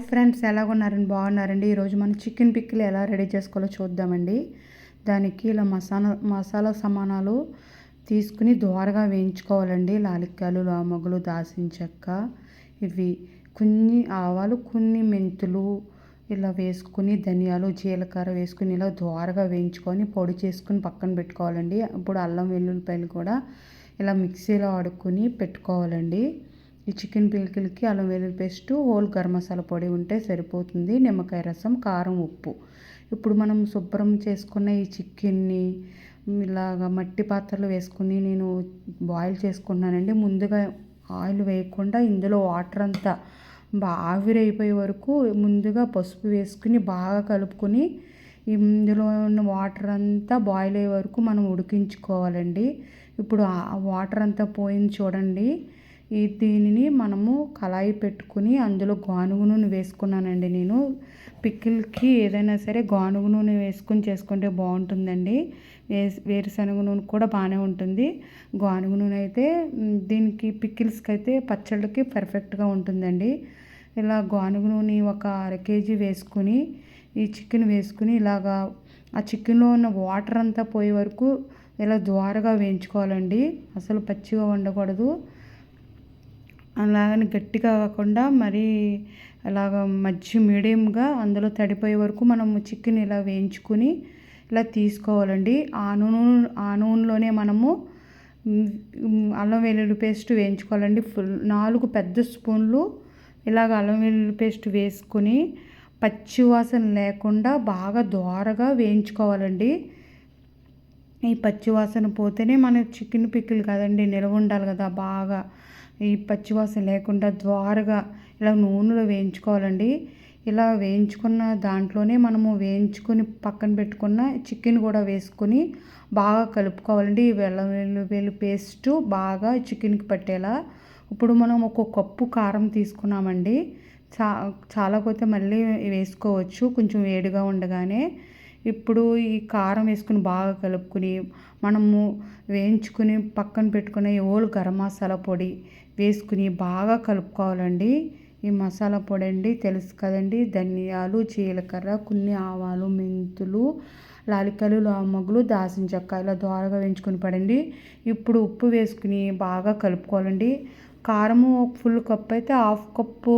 Friends, ఎలాగున్నారండి? బాగున్నారండి? ఈరోజు మనం చికెన్ పిక్కిల్ ఎలా రెడీ చేసుకోవాలో చూద్దామండి. దానికి ఇలా మసాలా సామానాలు తీసుకుని దోరగా వేయించుకోవాలండి. లాలిక్కాయలు, లవంగాలు, దాల్చిన చెక్క, ఇవి కొన్ని ఆవాలు, కొన్ని మెంతులు ఇలా వేసుకుని, ధనియాలు, జీలకర్ర వేసుకుని ఇలా దోరగా వేయించుకొని పొడి చేసుకుని పక్కన పెట్టుకోవాలండి. ఇప్పుడు అల్లం వెల్లుల్లిపాయలు కూడా ఇలా మిక్సీలో ఆడుకొని పెట్టుకోవాలండి. ఈ చికెన్ పికిల్కి అల్లం వెల్లుల్లి పేస్టు, హోల్ గరం మసాలా పొడి ఉంటే సరిపోతుంది. నిమ్మకాయ రసం, కారం, ఉప్పు. ఇప్పుడు మనం శుభ్రం చేసుకున్న ఈ చికెన్ని ఇలాగ మట్టి పాత్రలో వేసుకుని నేను బాయిల్ చేసుకున్నానండి. ముందుగా ఆయిల్ వేయకుండా ఇందులో వాటర్ అంతా ఆవిరైపోయే వరకు ముందుగా పసుపు వేసుకుని బాగా కలుపుకొని ఇందులో ఉన్న వాటర్ అంతా బాయిల్ అయ్యే వరకు మనం ఉడికించుకోవాలండి. ఇప్పుడు ఆ వాటర్ అంతా పోయింది చూడండి. దీనిని మనము కళాయి పెట్టుకుని అందులో గానుగ నూనె వేసుకున్నానండి. నేను పికిల్కి ఏదైనా సరే గానుగ నూనె వేసుకుని చేసుకుంటే బాగుంటుందండి. వేరుశనగ నూనె కూడా బాగానే ఉంటుంది. గానుగ నూనె అయితే దీనికి పికిల్స్కి అయితే పచ్చళ్ళకి పర్ఫెక్ట్గా ఉంటుందండి. ఇలా గానుగ నూనె ఒక అర కేజీ వేసుకుని ఈ చికెన్ వేసుకుని ఇలాగా ఆ చికెన్లో ఉన్న వాటర్ అంతా పోయే వరకు ఇలా ద్వారగా వేయించుకోవాలండి. అసలు పచ్చిగా ఉండకూడదు. అలాగని గట్టిగా కాకుండా మరీ అలాగ మీడియంగా అందులో తడిపోయే వరకు మనము చికెన్ ఇలా వేయించుకుని ఇలా తీసుకోవాలండి. ఆ నూనెలోనే మనము అల్లం వెల్లుల్లి పేస్ట్ వేయించుకోవాలండి. 4 పెద్ద స్పూన్లు ఇలాగ అల్లం వెల్లుల్లి పేస్ట్ వేసుకుని పచ్చి వాసన లేకుండా బాగా దోరగా వేయించుకోవాలండి. ఈ పచ్చి వాసన పోతేనే మన చికెన్ పికిల్ కదండి, నిల్వ ఉండాలి కదా. బాగా ఈ పచ్చివాసన లేకుండా ద్వారగా ఇలా నూనెలో వేయించుకోవాలండి. ఇలా వేయించుకున్న దాంట్లోనే మనము వేయించుకొని పక్కన పెట్టుకున్న చికెన్ కూడా వేసుకొని బాగా కలుపుకోవాలండి. వెల్లుల్లి పేస్టు బాగా చికెన్కి పట్టేలా. ఇప్పుడు మనం ఒక కప్పు కారం తీసుకున్నామండి. చాలా పోతే మళ్ళీ వేసుకోవచ్చు కొంచెం వేడిగా ఉండగానే. ఇప్పుడు ఈ కారం వేసుకుని బాగా కలుపుకుని మనము వేయించుకుని పక్కన పెట్టుకునే హోల్ గరం మసాలా పొడి వేసుకుని బాగా కలుపుకోవాలండి. ఈ మసాలా పొడి అండి తెలుసు కదండి, ధనియాలు, జీలకర్ర, కొన్ని ఆవాలు, మెంతులు, లాలిక్కాయలు, లవంగాలు, దాల్చిన చెక్క ఇలా దోరగా వేయించుకొని పడండి. ఇప్పుడు ఉప్పు వేసుకుని బాగా కలుపుకోవాలండి. కారము ఫుల్ కప్ అయితే హాఫ్ కప్పు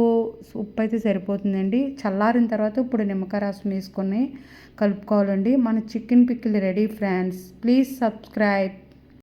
ఉప్పు అయితే సరిపోతుందండి. చల్లారిన తర్వాత ఇప్పుడు నిమ్మకాయ రసం వేసుకొని కలుపుకోవాలండి. మన chicken pickle ready friends. Please subscribe.